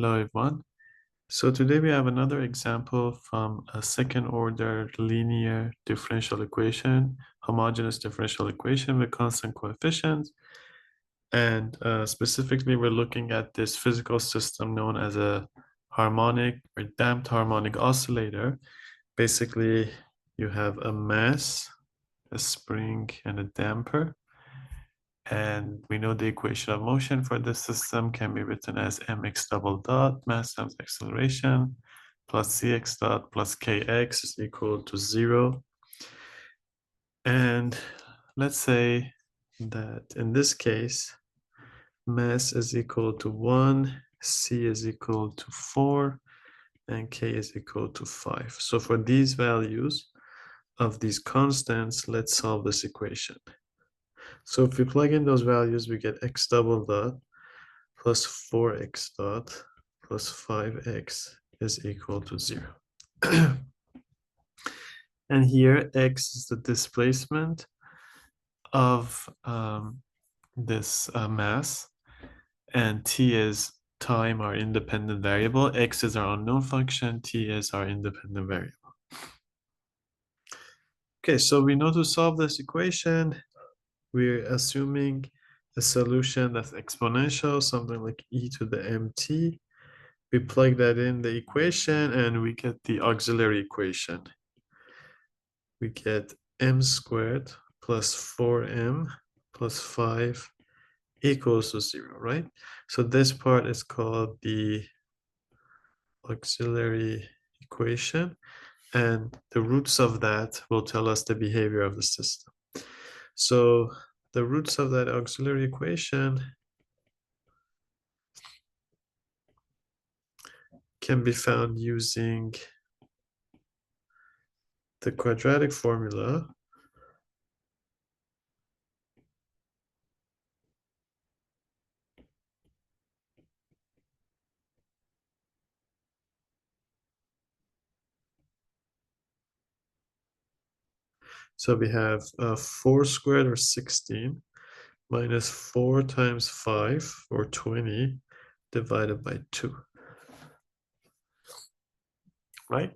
Hello everyone. So today we have another example from a second order linear differential equation, homogeneous differential equation with constant coefficients. And specifically, we're looking at this physical system known as a harmonic or damped harmonic oscillator. Basically, you have a mass, a spring, and a damper. And we know the equation of motion for this system can be written as mx double dot mass times acceleration plus cx dot plus kx is equal to 0. And let's say that in this case, mass is equal to 1, c is equal to 4, and k is equal to 5. So for these values of these constants, let's solve this equation. So if we plug in those values, we get x double dot plus 4x dot plus 5x is equal to 0. And here, x is the displacement of this mass, and t is time, our independent variable. X is our unknown function, t is our independent variable. Okay, so we know to solve this equation, we're assuming a solution that's exponential, something like e to the mt. We plug that in the equation and we get the auxiliary equation. We get m squared plus 4m plus 5 equals to 0, right? So this part is called the auxiliary equation, and the roots of that will tell us the behavior of the system. So the roots of that auxiliary equation can be found using the quadratic formula. So we have 4 squared, or 16, minus 4 times 5, or 20, divided by 2. Right?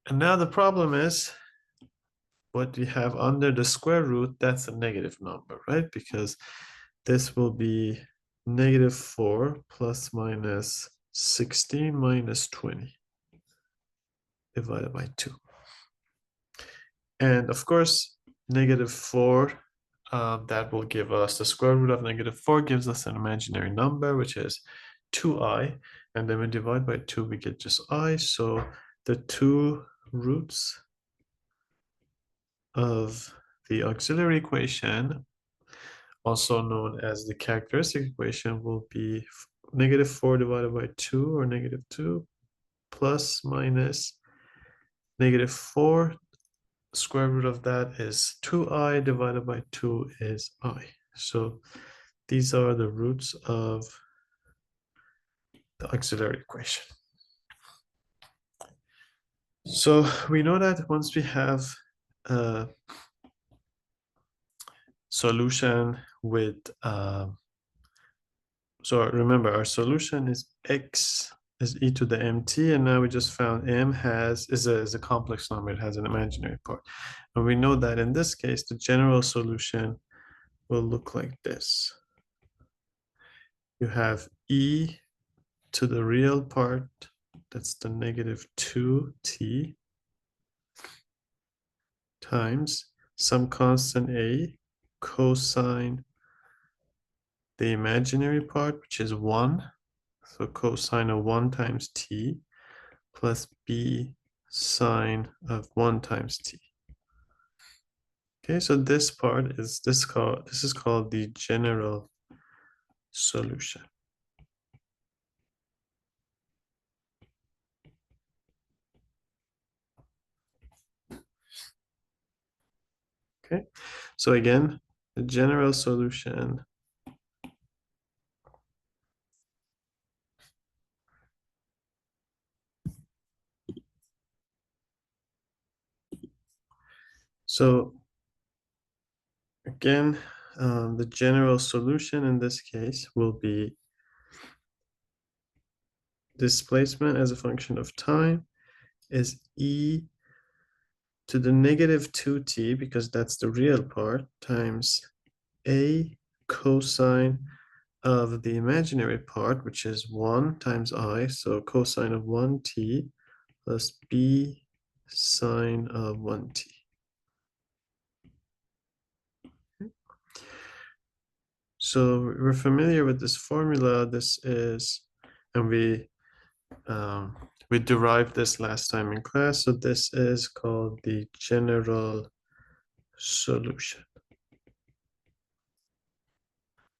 And now the problem is, what we have under the square root, that's a negative number, right? Because this will be negative 4 plus minus 16 minus 20 divided by 2. And of course, negative 4, that will give us the square root of negative 4 gives us an imaginary number, which is 2i. And then we divide by 2, we get just I. So the two roots of the auxiliary equation, also known as the characteristic equation, will be negative 4 divided by 2, or negative 2, plus minus negative 4. Square root of that is 2i divided by 2 is I. So these are the roots of the auxiliary equation. So we know that once we have a solution with, so remember, our solution is x is e to the mt, and now we just found m is a complex number. It has an imaginary part. And we know that in this case, the general solution will look like this. You have e to the real part, that's the negative 2t, times some constant a cosine the imaginary part, which is 1. So cosine of 1 times t plus b sine of 1 times t. Okay, so this part is this is called the general solution. Okay, so again, the general solution so again, the general solution in this case will be displacement as a function of time is e to the negative 2t, because that's the real part, times a cosine of the imaginary part, which is 1 times I, so cosine of 1t plus b sine of 1t. So we're familiar with this formula. This is, and we derived this last time in class. So this is called the general solution.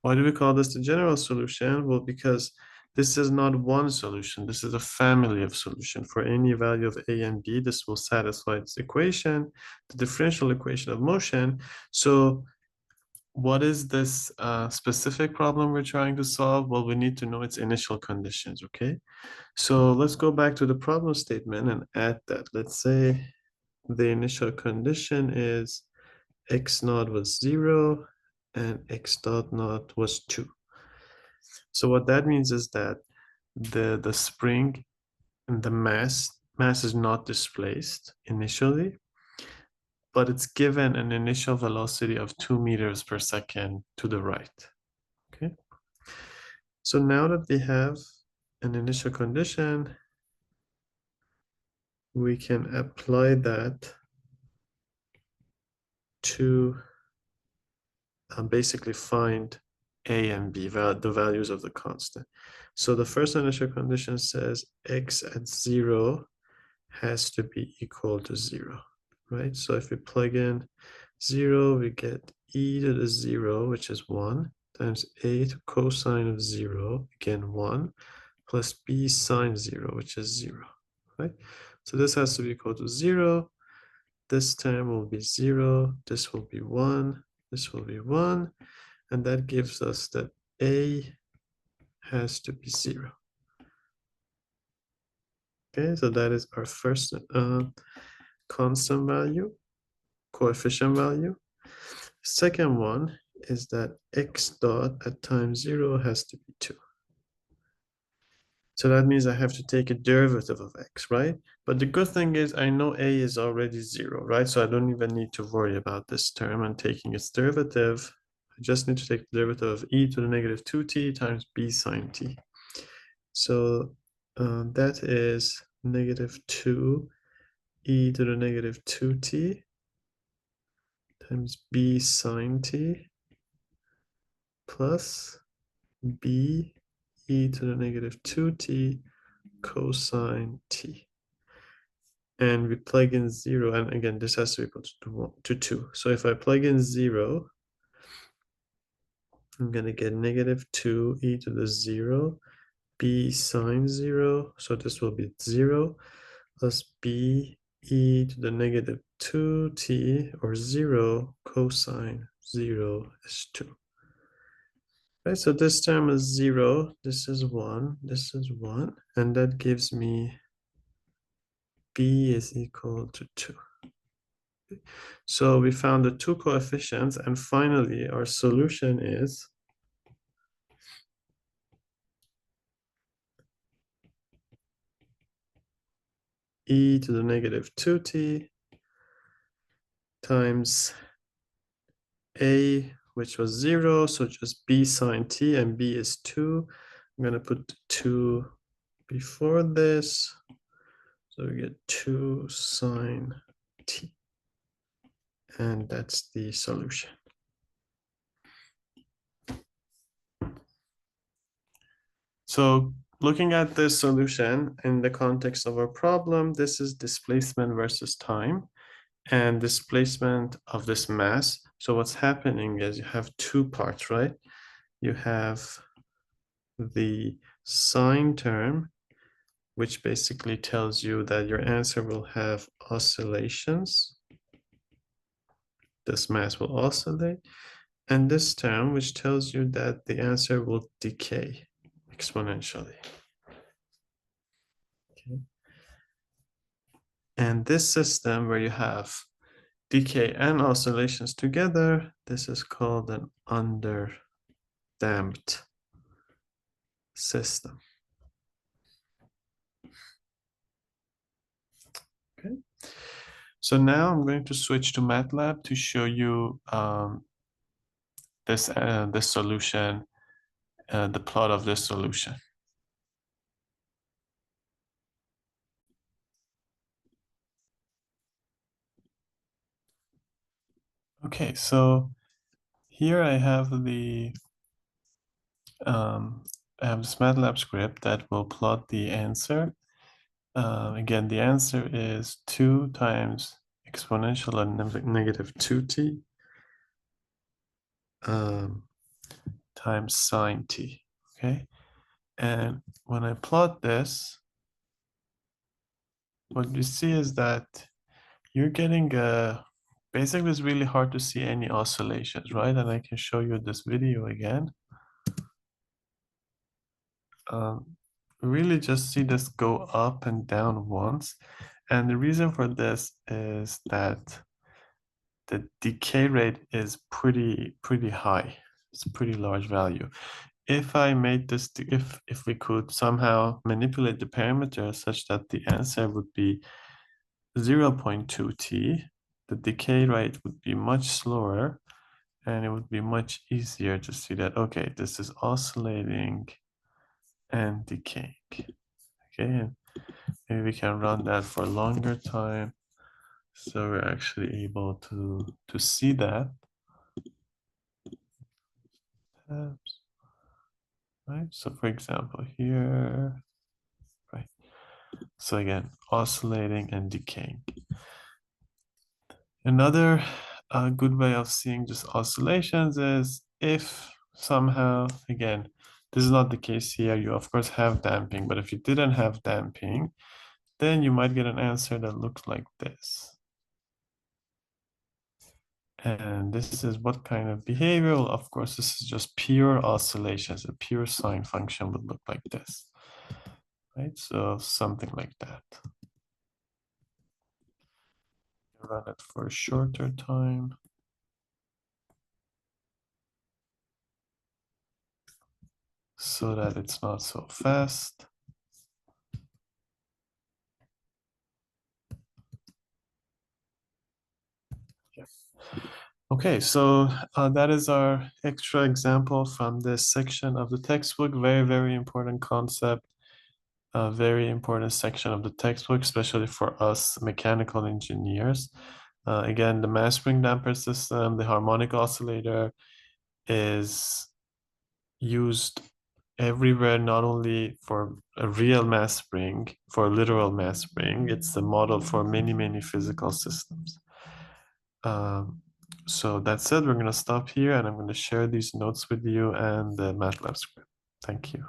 Why do we call this the general solution? Well, because this is not one solution. This is a family of solution. For any value of a and b, this will satisfy this equation, the differential equation of motion. So what is this specific problem we're trying to solve? Well, we need to know its initial conditions, okay? So let's go back to the problem statement and add that. Let's say the initial condition is x naught was 0 and x dot naught was 2. So what that means is that the spring and the mass is not displaced initially, but it's given an initial velocity of 2 meters per second to the right. Okay. So now that we have an initial condition, we can apply that to basically find a and b, the values of the constant. So the first initial condition says x at 0 has to be equal to 0, right? So if we plug in 0, we get e to the 0, which is 1, times a to cosine of 0, again 1, plus b sine 0, which is 0, right? So this has to be equal to 0. This term will be 0. This will be 1. This will be 1. And that gives us that a has to be 0. Okay, so that is our first constant value, coefficient value. Second one is that x dot at time 0 has to be 2. So that means I have to take a derivative of x, right? But the good thing is I know a is already 0, right? So I don't even need to worry about this term and taking its derivative. I just need to take the derivative of e to the negative 2t times b sine t. So that is negative 2 e to the negative 2t times b sine t plus b e to the negative 2t cosine t. And we plug in 0, and again, this has to be equal to 2. So if I plug in 0, I'm going to get negative 2 e to the 0, b sine 0, so this will be 0, plus b e to the negative 2t, or 0 cosine 0 is 2. Right, so this term is 0, this is 1, this is 1, and that gives me b is equal to 2. So we found the two coefficients, and finally our solution is e to the negative 2t times a, which was 0, so just b sine t, and b is 2. I'm going to put 2 before this, so we get 2 sine t, and that's the solution. So looking at this solution in the context of our problem, this is displacement versus time and displacement of this mass. So what's happening is you have two parts, right? You have the sine term, which basically tells you that your answer will have oscillations. This mass will oscillate. And this term, which tells you that the answer will decay exponentially. Okay. And this system where you have decay and oscillations together, this is called an underdamped system. So now I'm going to switch to MATLAB to show you this solution, the plot of this solution. Okay, so here I have this MATLAB script that will plot the answer. Again, the answer is 2 times exponential and negative 2t times sine t. Okay, and when I plot this, what you see is that you're getting basically it's really hard to see any oscillations, right? And I can show you this video again. Really just see this go up and down once. And the reason for this is that the decay rate is pretty high. It's a pretty large value. If I made this, if we could somehow manipulate the parameters such that the answer would be 0.2t, the decay rate would be much slower, and it would be much easier to see that, okay, this is oscillating and decaying. Okay, and maybe we can run that for a longer time, so we're actually able to see that. Tabs, right? So for example, here, right? So again, oscillating and decaying. Another good way of seeing just oscillations is if somehow, again, this is not the case here, you of course have damping, but if you didn't have damping, then you might get an answer that looks like this. And this is what kind of behavior? Well, of course, this is just pure oscillations. A pure sine function would look like this, right? So something like that. Run it for a shorter time. So that it's not so fast. Yeah. Okay, so that is our extra example from this section of the textbook. Very important concept. A very important section of the textbook, especially for us mechanical engineers. Again, the mass spring damper system, the harmonic oscillator is used everywhere, not only for a real mass spring, for a literal mass spring, it's the model for many physical systems. So that said, we're going to stop here and I'm going to share these notes with you and the MATLAB script. Thank you.